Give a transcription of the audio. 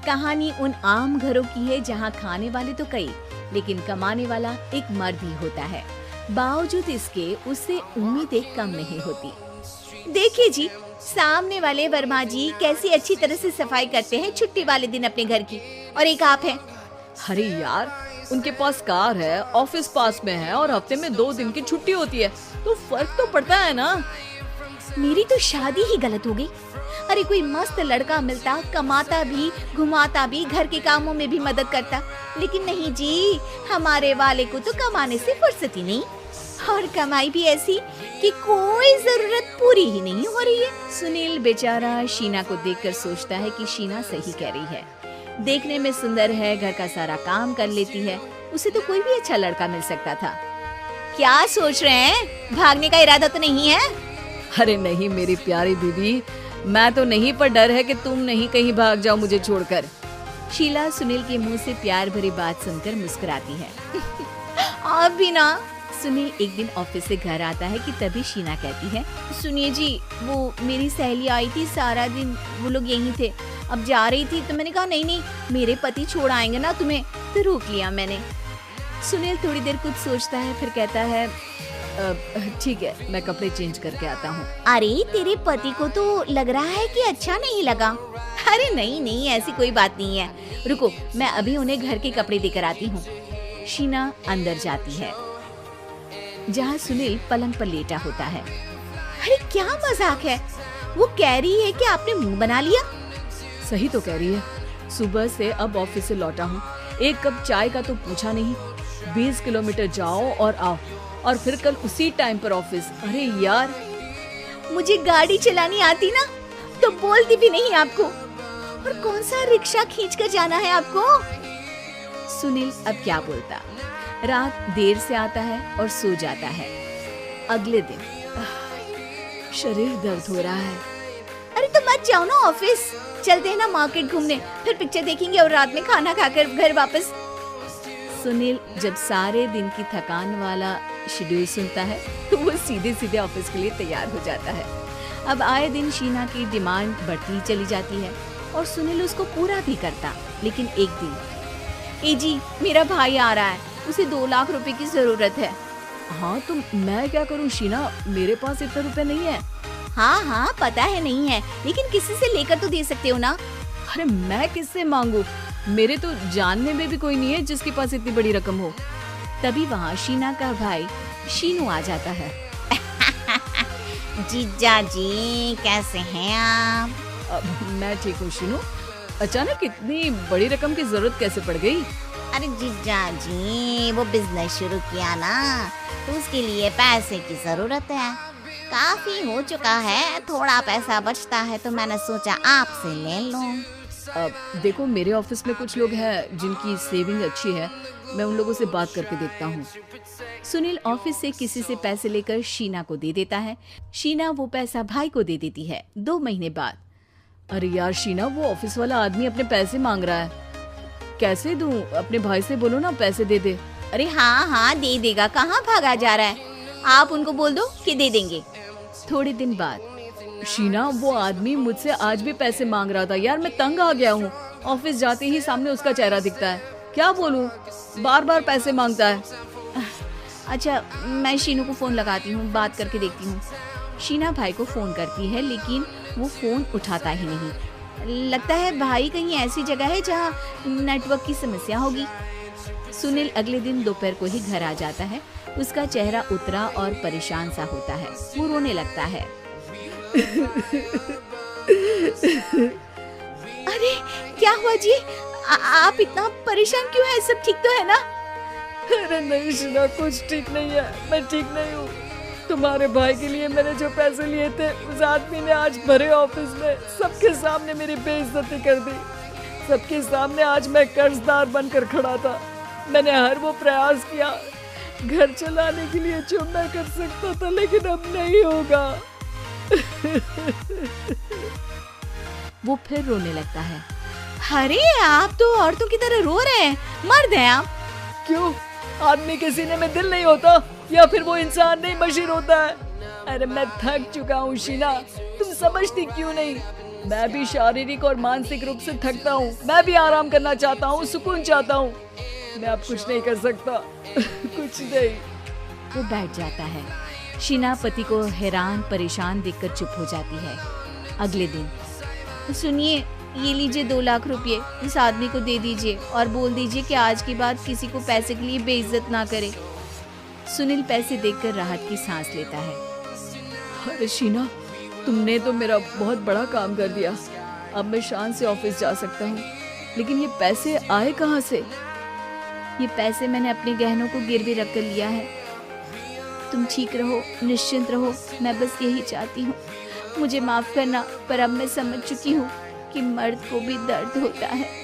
कहानी उन आम घरों की है जहाँ खाने वाले तो कई, लेकिन कमाने वाला एक मर्द ही होता है। बावजूद इसके उससे उम्मीदें कम नहीं होती। देखिए जी, सामने वाले वर्मा जी कैसी अच्छी तरह से सफाई करते हैं छुट्टी वाले दिन अपने घर की, और एक आप हैं। अरे यार, उनके पास कार है, ऑफिस पास में है और हफ्ते में 2 दिन की छुट्टी होती है, तो फर्क तो पड़ता है ना। मेरी तो शादी ही गलत हो गई। अरे कोई मस्त लड़का मिलता, कमाता भी, घुमाता भी, घर के कामों में भी मदद करता, लेकिन नहीं जी, हमारे वाले को तो कमाने से फुर्सत ही नहीं, और कमाई भी ऐसी कि कोई जरूरत पूरी ही नहीं हो रही है। सुनील बेचारा शीना को देखकर सोचता है कि शीना सही कह रही है। देखने में सुंदर है, घर का सारा काम कर लेती है, उसे तो कोई भी अच्छा लड़का मिल सकता था। क्या सोच रहे हैं? भागने का इरादा तो नहीं है? अरे नहीं मेरी प्यारी बीबी, मैं तो नहीं, पर डर है कि तुम नहीं कहीं भाग जाओ मुझे छोड़कर। शीला सुनील के मुंह से प्यार भरी बात सुनकर मुस्कुराती है। आप भी ना। सुनील एक दिन ऑफिस से घर आता है कि तभी शीना कहती है, सुनिए जी, वो मेरी सहेली आई थी, सारा दिन वो लोग यहीं थे, अब जा रही थी तो मैंने कहा नहीं, मेरे पति छोड़ आएंगे ना तुम्हें, तो रोक लिया मैंने। सुनील थोड़ी देर कुछ सोचता है, फिर कहता है, ठीक है, मैं कपड़े चेंज करके आता हूँ। अरे तेरे पति को तो लग रहा है कि अच्छा नहीं लगा। अरे नहीं, ऐसी कोई बात नहीं है, रुको मैं अभी उन्हें घर के कपड़े देकर आती हूँ। शीना अंदर जाती है जहाँ सुनील पलंग पर लेटा होता है। अरे क्या मजाक है, वो कह रही है कि आपने मुंह बना लिया। सही तो कह रही है, सुबह से अब ऑफिस से लौटा हूँ, एक कप चाय का तो पूछा नहीं, 20 किलोमीटर जाओ और आओ, और फिर कल उसी टाइम पर ऑफिस। अरे यार, मुझे गाड़ी चलानी आती ना तो बोलती भी नहीं आपको, और कौन सा रिक्शा खींच कर जाना है आपको। सुनील अब क्या बोलता। रात देर से आता है और सो जाता है। अगले दिन शरीर दर्द हो रहा है। अरे तो मत जाओ ना ऑफिस, चलते हैं ना मार्केट घूमने, फिर पिक्चर देखेंगे और रात में खाना खाकर घर वापस। सुनील जब सारे दिन की थकान वाला शेड्यूल सुनता है तो वो सीधे ऑफिस के लिए तैयार हो जाता है। अब आए दिन शीना की डिमांड बढ़ती चली जाती है और सुनील उसको पूरा भी करता, लेकिन एक दिन, ए जी मेरा भाई आ रहा है, उसे 2 लाख रुपए की जरूरत है। हाँ तो मैं क्या करूँ शीना, मेरे पास इतने रुपए नहीं है। हाँ पता है नहीं है, लेकिन किसी से लेकर तो दे सकते हो ना। अरे मैं किससे मांगू, मेरे तो जानने में भी कोई नहीं है जिसके पास इतनी बड़ी रकम हो। तभी वहाँ शीना का भाई शीनू आ जाता है। जीजा जी कैसे हैं आप? मैं ठीक हूँ शीनू, अचानक इतनी बड़ी रकम की जरूरत कैसे पड़ गई? अरे जीजा जी, वो बिजनेस शुरू किया ना, तो उसके लिए पैसे की जरूरत है, काफी हो चुका है, थोड़ा पैसा बचता है तो मैंने सोचा आपसे ले लूं। देखो मेरे ऑफिस में कुछ लोग हैं जिनकी सेविंग अच्छी है, मैं उन लोगों से बात करके देखता हूँ। सुनील ऑफिस से किसी से पैसे लेकर शीना को दे देता है। शीना वो पैसा भाई को दे देती है। 2 महीने बाद, अरे यार शीना, वो ऑफिस वाला आदमी अपने पैसे मांग रहा है, कैसे दूं? अपने भाई से बोलो ना पैसे दे दे। अरे हाँ दे देगा, कहाँ भागा जा रहा है, आप उनको बोल दो कि दे देंगे। थोड़े दिन बाद, शीना वो आदमी मुझसे आज भी पैसे मांग रहा था यार, मैं तंग आ गया हूँ, ऑफिस जाते ही सामने उसका चेहरा दिखता है, क्या बोलूँ, बार पैसे मांगता है। अच्छा मैं शीनू को फोन लगाती हूँ, बात करके देखती हूँ। शीना भाई को फोन करती है, लेकिन वो फोन उठाता ही नहीं। लगता है भाई कहीं ऐसी जगह है जहाँ नेटवर्क की समस्या होगी। सुनील अगले दिन दोपहर को ही घर आ जाता है। उसका चेहरा उतरा और परेशान सा होता है, वो रोने लगता है। अरे क्या हुआ जी, आप इतना परेशान क्यों हैं? सब ठीक तो है ना? अरे नहीं शीना, कुछ ठीक नहीं है, मैं ठीक नहीं हूँ। तुम्हारे भाई के लिए मैंने जो पैसे लिए थे, उस आदमी ने आज भरे ऑफिस में सबके सामने मेरी बेइज्जती कर दी। सबके सामने आज मैं कर्जदार बनकर खड़ा था। मैंने हर वो प्रयास किया घर चलाने के लिए जो मैं कर सकता था, लेकिन अब नहीं होगा। वो फिर रोने लगता है। अरे आप तो औरतों की तरह रो रहे हैं, मर्द हैं आप। क्यों, आदमी के सीने में दिल नहीं होता, या फिर वो इंसान नहीं मशीन होता है? अरे मैं थक चुका हूँ शीना, तुम समझती क्यों नहीं? मैं भी शारीरिक और मानसिक रूप से थकता हूँ। मैं भी आराम करना चाहता हूँ, सुकून चाहता हूँ। मैं अब कुछ नहीं कर सकता। कुछ नहीं। वो बैठ जाता है। शीना पति को हैरान परेशान देखकर चुप हो जाती है। अगले दिन, सुनिए, ये लीजिए 2 लाख रुपए, इस आदमी को दे दीजिए और बोल दीजिए कि आज के बाद किसी को पैसे के लिए बेइज्जत ना करे। सुनील पैसे देखकर राहत की सांस लेता है। अरे शीना, तुमने तो मेरा बहुत बड़ा काम कर दिया। अब मैं शान से ऑफिस जा सकता हूँ। लेकिन ये पैसे आए कहाँ से? ये पैसे मैंने अपने गहनों को गिरवी रख कर लिया है। तुम ठीक रहो, निश्चिंत रहो, मैं बस यही चाहती हूँ। मुझे माफ करना, पर अब मैं समझ चुकी हूँ कि मर्द को भी दर्द होता है।